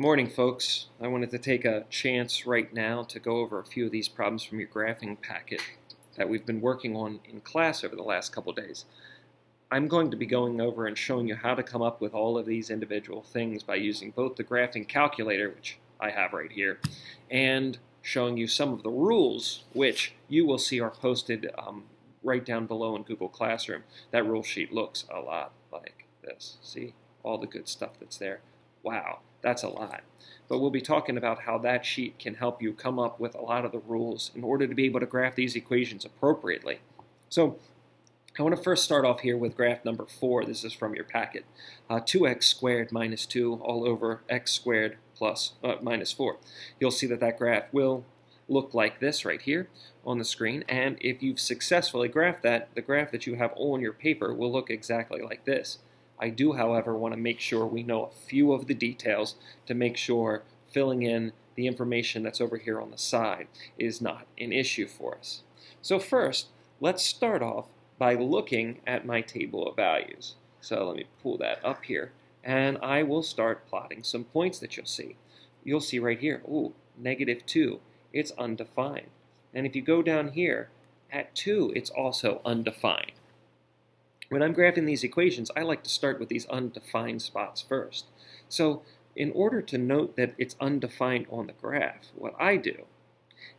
Good morning, folks. I wanted to take a chance right now to go over a few of these problems from your graphing packet that we've been working on in class over the last couple days. I'm going to be going over and showing you how to come up with all of these individual things by using both the graphing calculator, which I have right here, and showing you some of the rules, which you will see are posted right down below in Google Classroom. That rule sheet looks a lot like this. See? All the good stuff that's there. Wow, that's a lot. But we'll be talking about how that sheet can help you come up with a lot of the rules in order to be able to graph these equations appropriately. So I want to first start off here with graph number 4. This is from your packet. 2x squared minus 2 all over x squared plus minus 4. You'll see that that graph will look like this right here on the screen, and if you've successfully graphed that, the graph that you have on your paper will look exactly like this. I do, however, want to make sure we know a few of the details to make sure filling in the information that's over here on the side is not an issue for us. So first, let's start off by looking at my table of values. So let me pull that up here, and I will start plotting some points that you'll see. You'll see right here, ooh, -2, it's undefined. And if you go down here, at 2, it's also undefined. When I'm graphing these equations, I like to start with these undefined spots first. So in order to note that it's undefined on the graph, what I do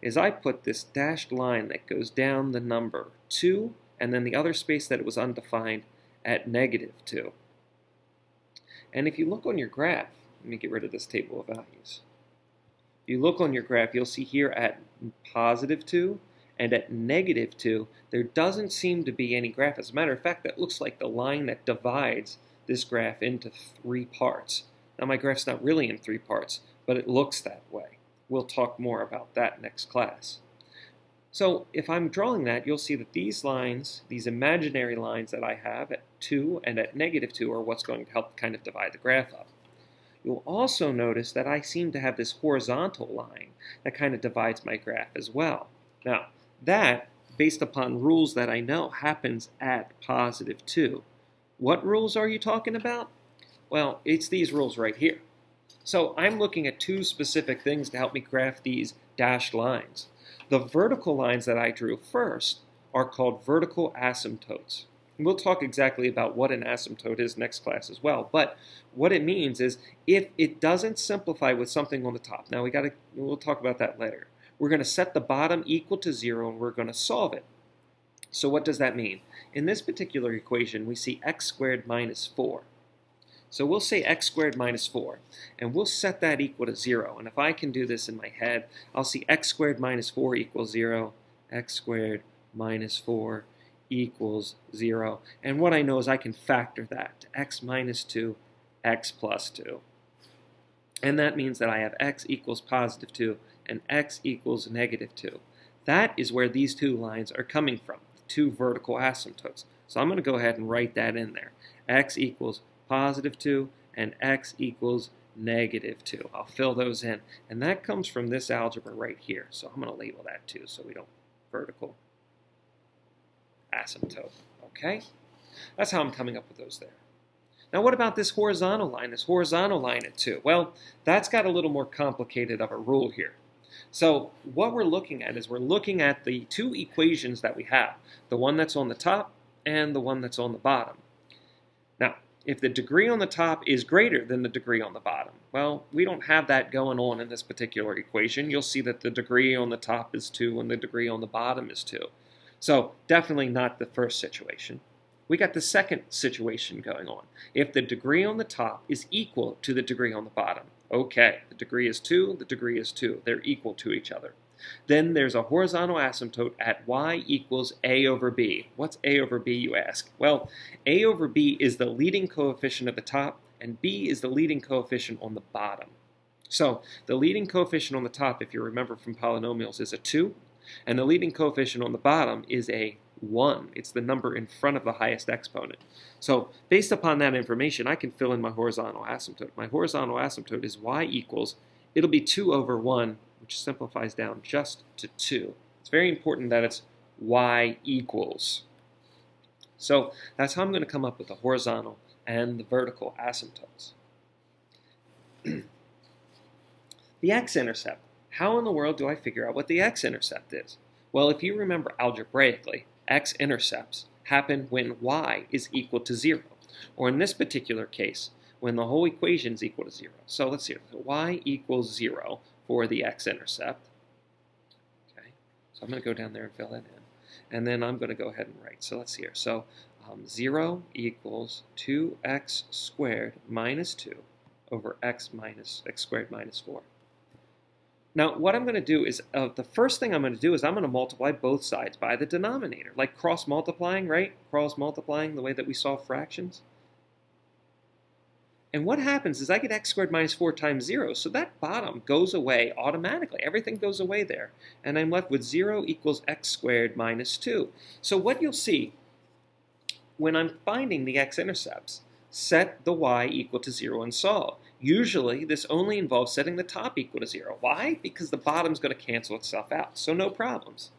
is I put this dashed line that goes down the number 2, and then the other space that it was undefined at -2. And if you look on your graph, let me get rid of this table of values. If you look on your graph, you'll see here at +2 and at -2, there doesn't seem to be any graph. As a matter of fact, that looks like the line that divides this graph into 3 parts. Now, my graph's not really in 3 parts, but it looks that way. We'll talk more about that next class. So if I'm drawing that, you'll see that these lines, these imaginary lines that I have at 2 and at -2 are what's going to help kind of divide the graph up. You'll also notice that I seem to have this horizontal line that kind of divides my graph as well. Now, that, based upon rules that I know, happens at +2. What rules are you talking about? Well, it's these rules right here. So I'm looking at 2 specific things to help me graph these dashed lines. The vertical lines that I drew first are called vertical asymptotes. And we'll talk exactly about what an asymptote is next class as well. But what it means is if it doesn't simplify with something on the top. Now we'll talk about that later. We're going to set the bottom equal to 0 and we're going to solve it. So what does that mean? In this particular equation, we see x squared minus 4. So we'll say x squared minus 4, and we'll set that equal to 0. And if I can do this in my head, I'll see x squared minus 4 equals 0, x squared minus 4 equals 0. And what I know is I can factor that to x minus 2, x plus 2. And that means that I have x equals +2 and x equals -2. That is where these 2 lines are coming from, the 2 vertical asymptotes. So I'm going to go ahead and write that in there. X equals +2 and x equals -2. I'll fill those in. And that comes from this algebra right here. So I'm going to label that too so we don't vertical asymptote. Okay? That's how I'm coming up with those there. Now what about this horizontal line at 2? Well, that's got a little more complicated of a rule here. So what we're looking at is we're looking at the 2 equations that we have, the one that's on the top and the one that's on the bottom. Now, if the degree on the top is greater than the degree on the bottom, well, we don't have that going on in this particular equation. You'll see that the degree on the top is 2 and the degree on the bottom is 2. So definitely not the first situation. We got the second situation going on. If the degree on the top is equal to the degree on the bottom, okay, the degree is 2, the degree is 2. They're equal to each other. Then there's a horizontal asymptote at y equals a over b. What's a over b, you ask? Well, a over b is the leading coefficient at the top, and b is the leading coefficient on the bottom. So the leading coefficient on the top, if you remember from polynomials, is a 2, and the leading coefficient on the bottom is a 1. It's the number in front of the highest exponent. So based upon that information, I can fill in my horizontal asymptote. My horizontal asymptote is y equals, it'll be 2 over 1, which simplifies down just to 2. It's very important that it's y equals. So that's how I'm going to come up with the horizontal and the vertical asymptotes. The x-intercept. How in the world do I figure out what the x-intercept is? Well, if you remember algebraically, x-intercepts happen when y is equal to 0. Or in this particular case, when the whole equation is equal to 0. So let's see, so y equals 0 for the x-intercept. Okay, so I'm going to go down there and fill that in. And then I'm going to go ahead and write. So let's see here. So 0 equals 2x squared minus 2 over x squared minus 4. Now, what I'm going to do is, the first thing I'm going to do is I'm going to multiply both sides by the denominator, like cross-multiplying, right? Cross-multiplying the way that we solve fractions. And what happens is I get x squared minus 4 times 0, so that bottom goes away automatically. Everything goes away there. And I'm left with 0 equals x squared minus 2. So what you'll see when I'm finding the x-intercepts, set the y equal to 0 and solve. Usually, this only involves setting the top equal to 0. Why? Because the bottom's going to cancel itself out, so no problems.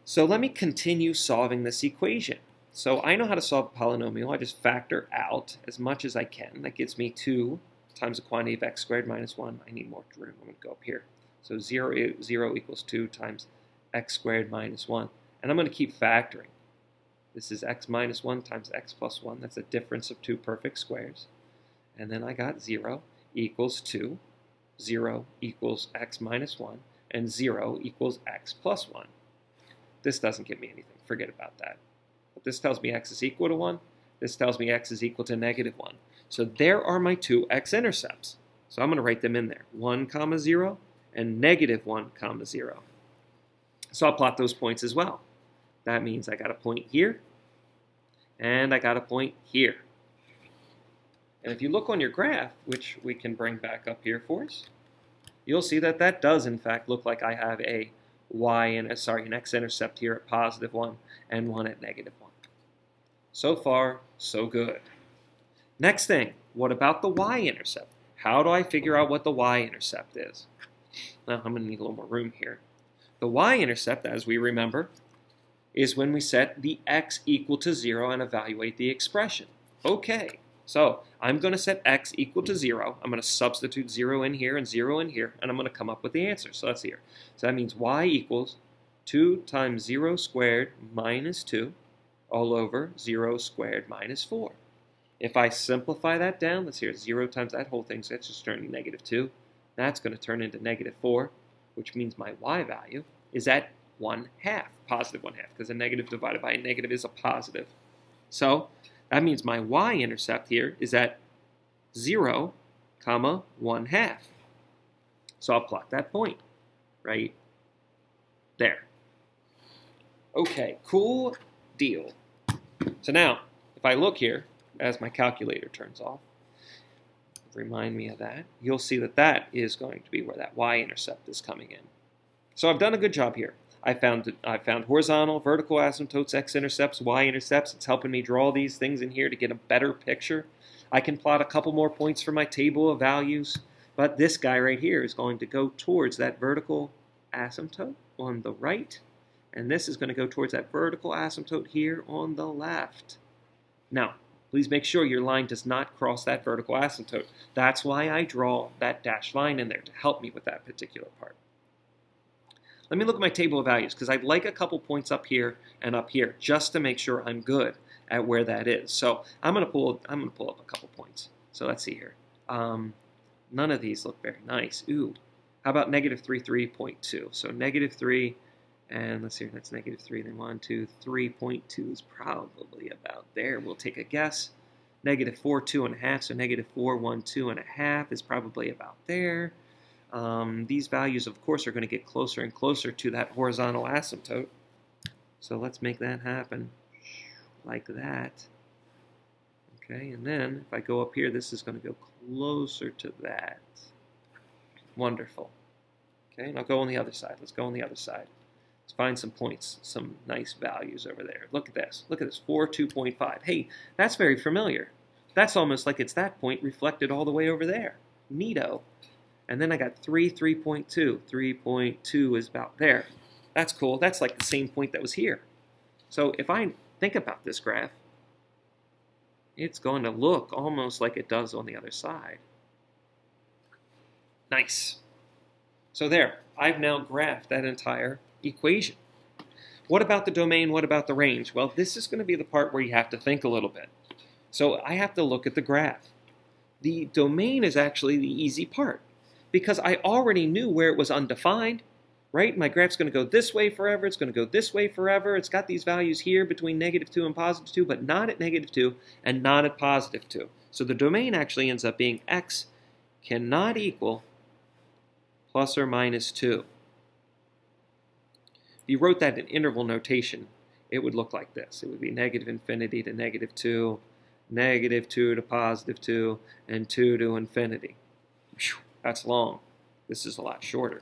So let me continue solving this equation. So I know how to solve a polynomial. I just factor out as much as I can. That gives me 2 times the quantity of x squared minus 1. I need more room. I'm going to go up here. So 0 equals 2 times x squared minus 1. And I'm going to keep factoring. This is x minus 1 times x plus 1. That's a difference of 2 perfect squares. And then I got 0 equals 2, 0 equals x minus 1, and 0 equals x plus 1. This doesn't give me anything. Forget about that. But this tells me x is equal to 1. This tells me x is equal to negative 1. So there are my two x-intercepts. So I'm going to write them in there, 1, 0, and negative 1, 0. So I'll plot those points as well. That means I got a point here, and I got a point here. And if you look on your graph, which we can bring back up here for us, you'll see that that does in fact look like I have a an x-intercept here at positive 1 and 1 at negative 1. So far, so good. Next thing, what about the y-intercept? How do I figure out what the y-intercept is? Now, I'm going to need a little more room here. The y-intercept, as we remember, is when we set the x equal to 0 and evaluate the expression. Okay. So I'm going to set x equal to 0. I'm going to substitute 0 in here and 0 in here, and I'm going to come up with the answer. So let's see here. So that means y equals 2 times 0 squared minus 2 all over 0 squared minus 4. If I simplify that down, let's see here, 0 times that whole thing, so that's just turning negative 2. That's going to turn into negative 4, which means my y value is at 1/2, positive 1/2, because a negative divided by a negative is a positive. So that means my y-intercept here is at 0, 1/2. So I'll plot that point right there. Okay, cool deal. So now, if I look here, as my calculator turns off, remind me of that, you'll see that that is going to be where that y-intercept is coming in. So I've done a good job here. I found horizontal, vertical asymptotes, x-intercepts, y-intercepts. It's helping me draw these things in here to get a better picture. I can plot a couple more points for my table of values, but this guy right here is going to go towards that vertical asymptote on the right, and this is going to go towards that vertical asymptote here on the left. Now, please make sure your line does not cross that vertical asymptote. That's why I draw that dashed line in there, to help me with that particular part. Let me look at my table of values, because I'd like a couple points up here and up here, just to make sure I'm good at where that is. So I'm going to pull up a couple points. So let's see here. None of these look very nice. Ooh, how about negative 3, 3.2? So negative 3, and let's see, that's negative 3, then 1, 2, 3.2 is probably about there. We'll take a guess. Negative 4, 2.5, so negative 4, 1, 2.5 is probably about there. These values, of course, are going to get closer and closer to that horizontal asymptote. So let's make that happen like that. Okay, and then if I go up here, this is going to go closer to that. Wonderful. Okay, and I'll go on the other side. Let's go on the other side. Let's find some points, some nice values over there. Look at this. Look at this, 4, 2.5. Hey, that's very familiar. That's almost like it's that point reflected all the way over there. Neato. And then I got 3, 3.2. 3.2 is about there. That's cool. That's like the same point that was here. So if I think about this graph, it's going to look almost like it does on the other side. Nice. So there, I've now graphed that entire equation. What about the domain? What about the range? Well, this is going to be the part where you have to think a little bit. So I have to look at the graph. The domain is actually the easy part because I already knew where it was undefined, right? My graph's going to go this way forever. It's going to go this way forever. It's got these values here between -2 and +2, but not at -2 and not at +2. So the domain actually ends up being x cannot equal plus or minus 2. If you wrote that in interval notation, it would look like this. It would be -infinity to -2, -2 to +2, and 2 to infinity. Whew, that's long. This is a lot shorter.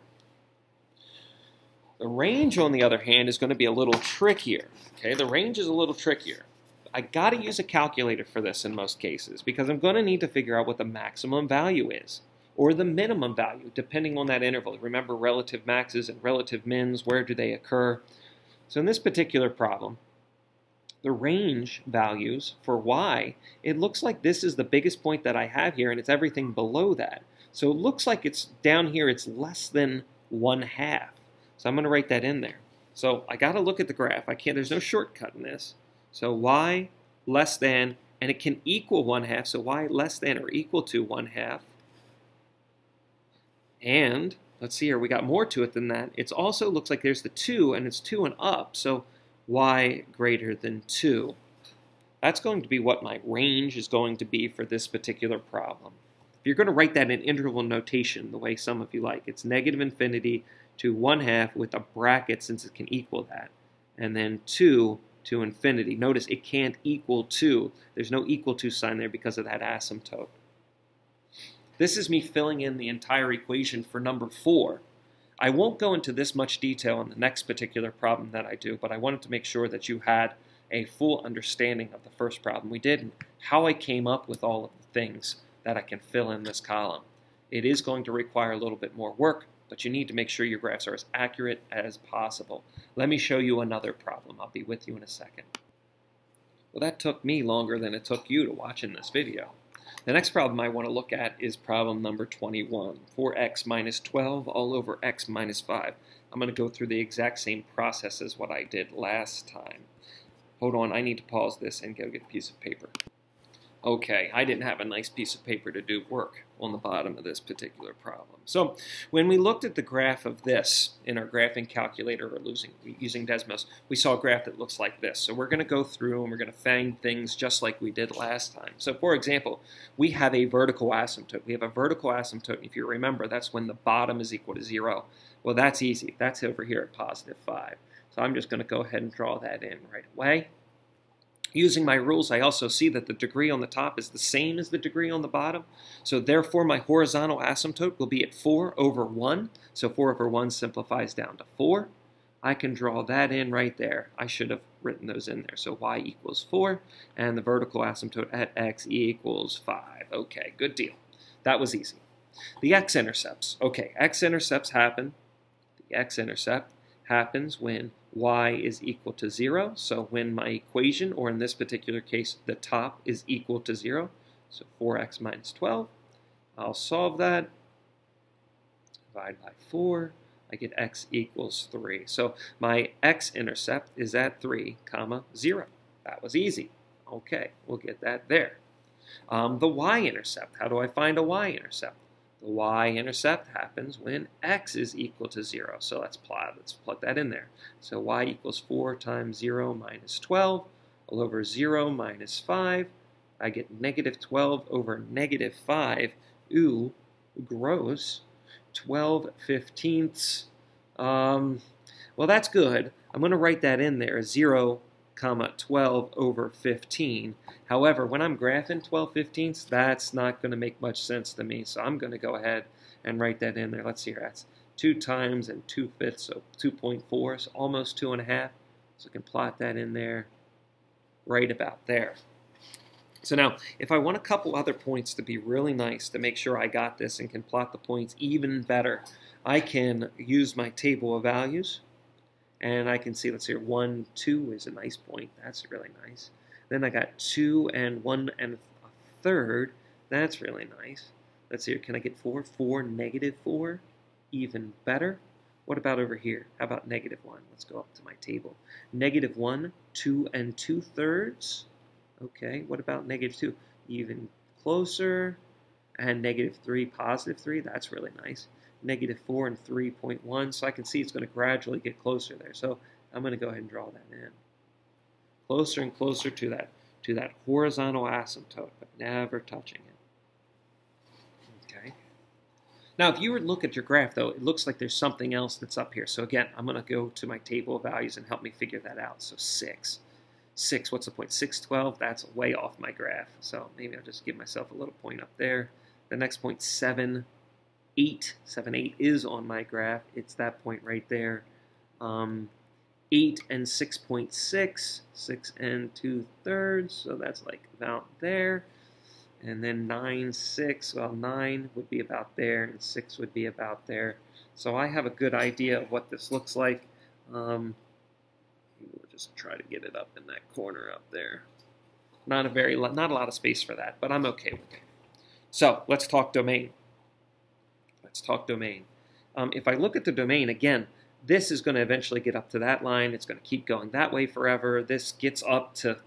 The range, on the other hand, is going to be a little trickier. Okay, the range is a little trickier. I got to use a calculator for this in most cases because I'm going to need to figure out what the maximum value is or the minimum value, depending on that interval. Remember, relative maxes and relative mins, where do they occur? So in this particular problem, the range values for y, it looks like this is the biggest point that I have here, and it's everything below that. So it looks like it's down here, it's less than 1/2. So I'm going to write that in there. So I got to look at the graph. There's no shortcut in this. So y less than, and it can equal 1/2, so y less than or equal to 1/2. And let's see here, we got more to it than that. It also looks like there's the 2, and it's 2 and up, so y greater than 2. That's going to be what my range is going to be for this particular problem. If you're going to write that in interval notation, the way some of you like, it's -infinity to 1/2 with a bracket since it can equal that, and then 2 to infinity. Notice it can't equal 2. There's no equal to sign there because of that asymptote. This is me filling in the entire equation for number 4. I won't go into this much detail in the next particular problem that I do, but I wanted to make sure that you had a full understanding of the first problem we did and how I came up with all of the things that I can fill in this column. It is going to require a little bit more work, but you need to make sure your graphs are as accurate as possible. Let me show you another problem. I'll be with you in a second. Well, that took me longer than it took you to watch in this video. The next problem I want to look at is problem number 21, 4x minus 12 all over x minus 5. I'm going to go through the exact same process as what I did last time. Hold on, I need to pause this and go get a piece of paper. Okay, I didn't have a nice piece of paper to do work on the bottom of this particular problem. So when we looked at the graph of this in our graphing calculator or using Desmos, we saw a graph that looks like this. So we're going to go through and we're going to find things just like we did last time. So for example, we have a vertical asymptote. We have a vertical asymptote. If you remember, that's when the bottom is equal to 0. Well, that's easy. That's over here at +5. So I'm just going to go ahead and draw that in right away. Using my rules, I also see that the degree on the top is the same as the degree on the bottom. So therefore, my horizontal asymptote will be at 4 over 1. So 4 over 1 simplifies down to 4. I can draw that in right there. I should have written those in there. So y equals 4, and the vertical asymptote at x equals 5. Okay, good deal. That was easy. The x-intercepts. Okay, x-intercepts happen. The x-intercept happens when y is equal to 0. So when my equation, or in this particular case, the top is equal to 0, so 4x minus 12, I'll solve that, divide by 4, I get x equals 3. So my x-intercept is at 3, 0. That was easy. Okay, we'll get that there. The y-intercept, how do I find a y-intercept? The y-intercept happens when x is equal to 0. So let's plug that in there. So y equals 4 times 0 minus 12 all over 0 minus 5. I get negative 12 over negative 5. Ooh, gross. 12/15. Well, that's good. I'm going to write that in there, 0, 12 over 15. However, when I'm graphing 12/15, that's not going to make much sense to me, so I'm going to go ahead and write that in there. Let's see here, that's 2 times and 2/5, so 2.4, so almost 2.5. So I can plot that in there right about there. So now, if I want a couple other points to be really nice to make sure I got this and can plot the points even better, I can use my table of values. And I can see, let's see, 1, 2 is a nice point. That's really nice. Then I got 2 and 1 1/3. That's really nice. Let's see, can I get 4? 4, negative 4 Even better. What about over here? How about -1? Let's go up to my table. -1, 2 2/3. Okay, what about -2? Even closer. And -3, +3. That's really nice. -4 and 3.1. So I can see it's going to gradually get closer there. So I'm going to go ahead and draw that in. Closer and closer to that horizontal asymptote, but never touching it. Okay. Now, if you were to look at your graph, though, it looks like there's something else that's up here. So again, I'm going to go to my table of values and help me figure that out. So 6. 6, what's the point? 612, that's way off my graph. So maybe I'll just give myself a little point up there. The next point, 7, 8. 7, 8 is on my graph. It's that point right there. 8 and 6.6, 6 and 2/3, so that's like about there. And then 9, 6, well, 9 would be about there, and 6 would be about there. So I have a good idea of what this looks like. We'll just try to get it up in that corner up there. Not a lot of space for that, but I'm okay with it. So let's talk domain. Let's talk domain. If I look at the domain again, this is going to eventually get up to that line. It's going to keep going that way forever. This gets up to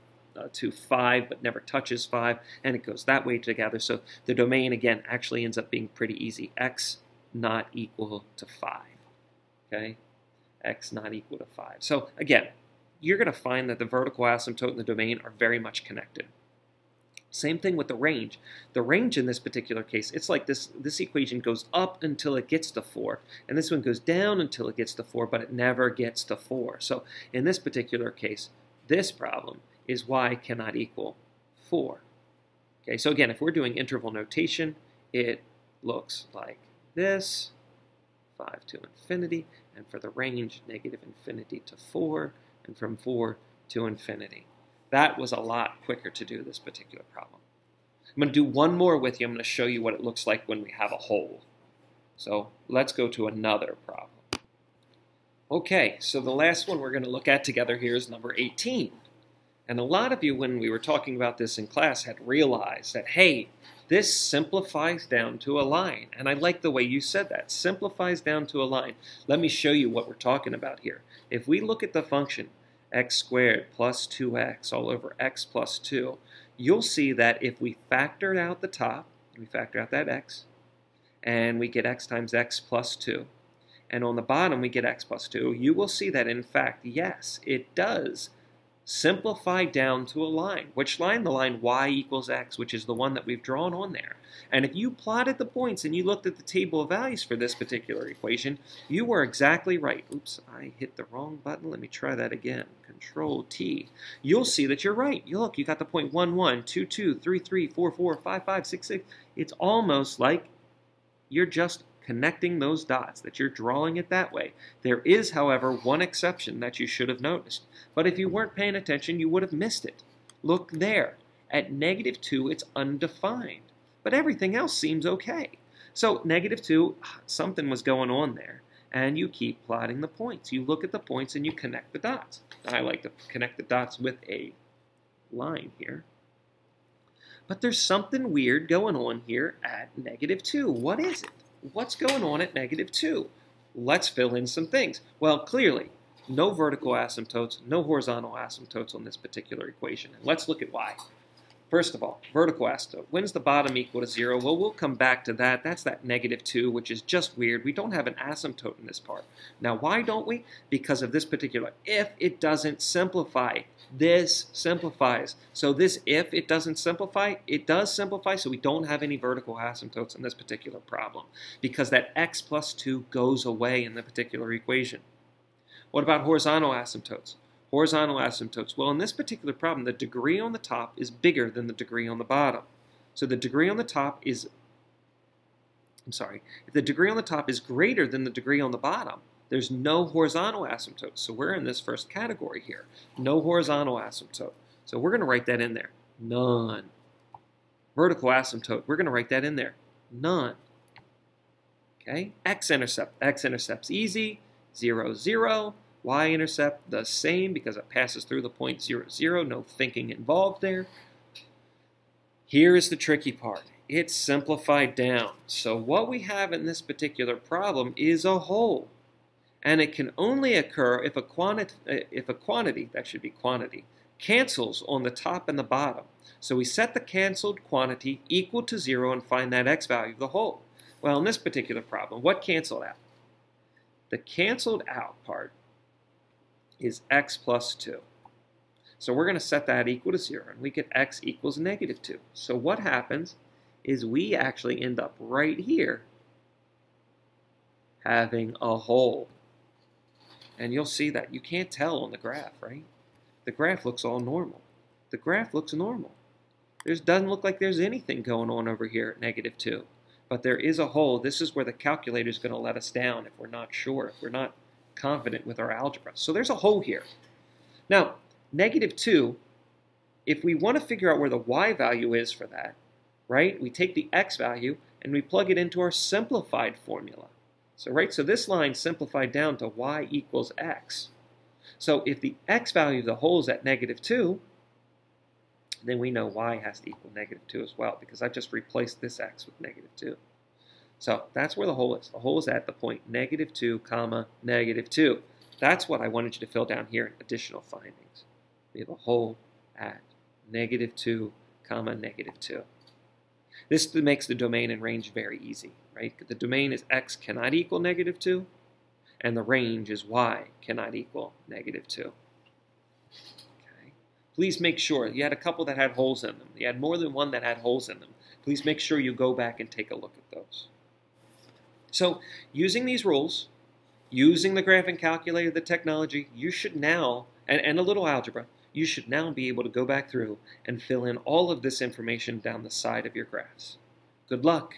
5, but never touches 5, and it goes that way together. So the domain, again, actually ends up being pretty easy. X not equal to 5. Okay? X not equal to 5. So again, you're going to find that the vertical asymptote and the domain are very much connected. Same thing with the range. The range in this particular case, it's like this equation goes up until it gets to 4, and this one goes down until it gets to 4, but it never gets to 4. So in this particular case, this problem is y cannot equal 4. Okay, so again, if we're doing interval notation, it looks like this, 5 to infinity, and for the range, -infinity to 4, and from 4 to infinity. That was a lot quicker to do this particular problem. I'm going to do one more with you. I'm going to show you what it looks like when we have a hole. So let's go to another problem. Okay, so the last one we're going to look at together here is number 18. And a lot of you, when we were talking about this in class, had realized that, hey, this simplifies down to a line. And I like the way you said that, simplifies down to a line. Let me show you what we're talking about here. If we look at the function x squared plus 2x all over x plus 2, you'll see that if we factor out the top, we factor out that x, and we get x times x plus 2, and on the bottom we get x plus 2, you will see that in fact, yes, it does simplify down to a line. Which line? The line y equals x, which is the one that we've drawn on there. And if you plotted the points and you looked at the table of values for this particular equation, you were exactly right. Oops, I hit the wrong button. Let me try that again. Control T. You'll see that you're right. You look, you got the point 1, 1, 2, 2, 3, 3, 4, 4, 5, 5, 6, 6. It's almost like you're just connecting those dots, that you're drawing it that way. There is, however, one exception that you should have noticed. But if you weren't paying attention, you would have missed it. Look there. At -2, it's undefined. But everything else seems okay. So -2, something was going on there. And you keep plotting the points. You look at the points and you connect the dots. I like to connect the dots with a line here. But there's something weird going on here at -2. What is it? What's going on at -2? Let's fill in some things. Well, clearly, no vertical asymptotes, no horizontal asymptotes on this particular equation. And let's look at why. First of all, vertical asymptote. When's the bottom equal to 0? Well, we'll come back to that. That's that -2, which is just weird. We don't have an asymptote in this part. Now, why don't we? Because of this particular if it doesn't simplify. This simplifies. So this if it doesn't simplify, it does simplify, so we don't have any vertical asymptotes in this particular problem because that x plus 2 goes away in the particular equation. What about horizontal asymptotes? Horizontal asymptotes. Well, in this particular problem, the degree on the top is bigger than the degree on the bottom. So the degree on the top is, if the degree on the top is greater than the degree on the bottom, there's no horizontal asymptote. So we're in this first category here. No horizontal asymptote. So we're going to write that in there. None. Vertical asymptote. We're going to write that in there. None. Okay? X-intercept. X-intercept's easy. 0, 0. Y-intercept, the same because it passes through the point 0, 0. No thinking involved there. Here is the tricky part. it's simplified down. So what we have in this particular problem is a hole. And it can only occur if a quantity, that should be quantity, cancels on the top and the bottom. So we set the canceled quantity equal to 0 and find that x value of the whole. Well, in this particular problem, what canceled out? The canceled out part is x plus 2. So we're going to set that equal to 0, and we get x equals negative 2. So what happens is we actually end up right here having a hole. And you'll see that. You can't tell on the graph, right? The graph looks all normal. The graph looks normal. Doesn't look like there's anything going on over here at negative 2. But there is a hole. This is where the calculator is going to let us down if we're not sure, if we're not confident with our algebra. So there's a hole here. Now, negative 2, if we want to figure out where the y value is for that, right, we take the x value and we plug it into our simplified formula. So this line simplified down to y equals x. So if the x value of the whole is at negative 2, then we know y has to equal negative 2 as well, because I've just replaced this x with negative 2. So that's where the hole is. The hole is at the point negative 2, comma, negative 2. That's what I wanted you to fill down here in additional findings. We have a hole at negative 2, comma, negative 2. This makes the domain and range very easy, right? The domain is x cannot equal negative 2, and the range is y cannot equal negative 2. Okay. Please make sure, you had a couple that had holes in them. You had more than one that had holes in them. Please make sure you go back and take a look at those. So, using these rules, using the graphing calculator, the technology, you should now, and a little algebra, you should now be able to go back through and fill in all of this information down the side of your graphs. Good luck.